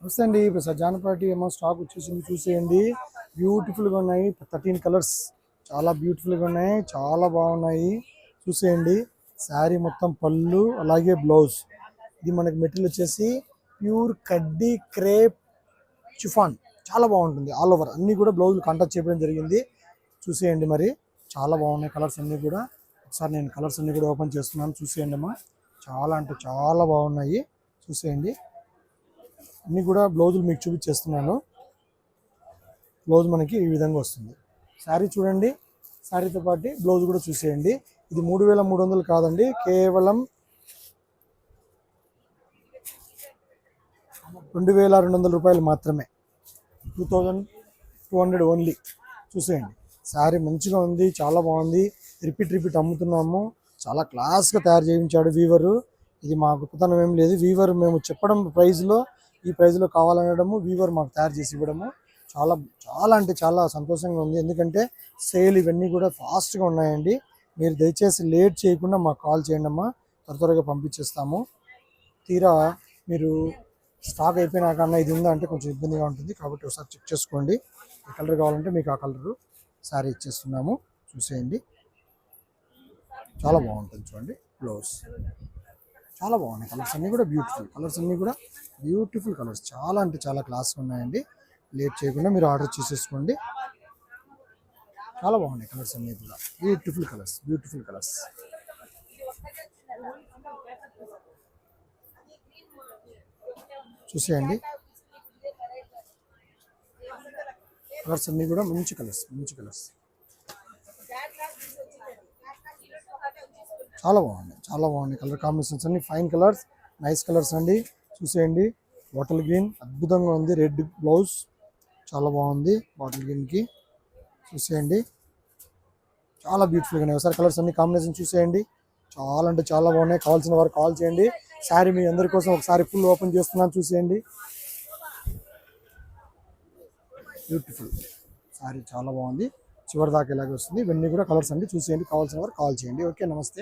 నమస్తే అండి. ఇప్పుడు సజ్జానపాటి ఏమో స్టాక్ వచ్చేసింది చూసేయండి. బ్యూటిఫుల్గా ఉన్నాయి. 13 కలర్స్ చాలా బ్యూటిఫుల్గా ఉన్నాయి. చాలా బాగున్నాయి చూసేయండి. శారీ మొత్తం పళ్ళు అలాగే బ్లౌజ్. ఇది మనకి మెటీరియల్ వచ్చేసి ప్యూర్ కడ్డీ క్రేప్ చిఫాన్. చాలా బాగుంటుంది. ఆల్ ఓవర్ అన్ని కూడా బ్లౌజులు కాంటాక్ట్ చేయడం జరిగింది. చూసేయండి మరి చాలా బాగున్నాయి కలర్స్ అన్నీ కూడా. ఒకసారి నేను కలర్స్ అన్నీ కూడా ఓపెన్ చేస్తున్నాను చూసేయండి అమ్మా. చాలా అంటే చాలా బాగున్నాయి చూసేయండి. అన్నీ కూడా బ్లౌజులు మీకు చూపించేస్తున్నాను. బ్లౌజ్ మనకి ఈ విధంగా వస్తుంది. శారీ చూడండి, శారీతో పాటు బ్లౌజ్ కూడా చూసేయండి. ఇది 3300 కాదండి, కేవలం 2200 రూపాయలు మాత్రమే. 2200 ఓన్లీ. చూసేయండి శారీ మంచిగా ఉంది, చాలా బాగుంది. రిపీట్ అమ్ముతున్నాము. చాలా క్లాస్గా తయారు చేయించాడు వీవరు. ఇది మా గొప్పతనం ఏం లేదు. వీవర్ మేము చెప్పడం ప్రైజ్లో, ఈ ప్రైజ్లో కావాలనడము, వీవర్ మాకు తయారు చేసి ఇవ్వడము చాలా చాలా అంటే చాలా సంతోషంగా ఉంది. ఎందుకంటే సేల్ ఇవన్నీ కూడా ఫాస్ట్గా ఉన్నాయండి. మీరు దయచేసి లేట్ చేయకుండా మాకు కాల్ చేయండి అమ్మా, త్వరగా పంపించేస్తాము. తీరా మీరు స్టాక్ అయిపోయినాక అన్న ఇది ఉందా అంటే కొంచెం ఇబ్బందిగా ఉంటుంది. కాబట్టి ఒకసారి చెక్ చేసుకోండి. ఏ కలర్ కావాలంటే మీకు ఆ కలరు శారీ ఇచ్చేస్తున్నాము. చూసేయండి చాలా బాగుంటుంది. చూడండి బ్లౌజ్ చాలా బాగున్నాయి. కలర్స్ అన్నీ కూడా బ్యూటిఫుల్ కలర్స్. చాలా అంటే చాలా క్లాస్గా ఉన్నాయండి. లేట్ చేయకుండా మీరు ఆర్డర్ చేసేసుకోండి. చాలా బాగున్నాయి కలర్స్ అన్నీ కూడా. Beautiful colours. చూసేయండి కలర్స్ అన్నీ కూడా మంచి కలర్స్. చాలా బాగున్నాయి కలర్ కాంబినేషన్స్ అన్ని ఫైన్ కలర్స్, నైస్ కలర్స్ అండి. చూసేయండి బాటిల్ గ్రీన్ అద్భుతంగా ఉంది. రెడ్ బ్లౌజ్ చాలా బాగుంది బాటిల్ గ్రీన్కి. చూసేయండి చాలా బ్యూటిఫుల్గా ఉన్నాయి. ఒకసారి కలర్స్ అన్ని కాంబినేషన్ చూసేయండి. చాలా అంటే చాలా బాగున్నాయి. కావాల్సిన వారు కాల్ చేయండి. శారీ మీ అందరి కోసం ఒకసారి ఫుల్ ఓపెన్ చేస్తున్నాను. చూసేయండి బ్యూటిఫుల్ శారీ చాలా బాగుంది. చివరి దాకా ఇలాగే వస్తుంది. ఇవన్నీ కూడా కలర్స్ అండి. చూసేయండి. కావాల్సిన వారు కాల్ చేయండి. ఓకే, నమస్తే.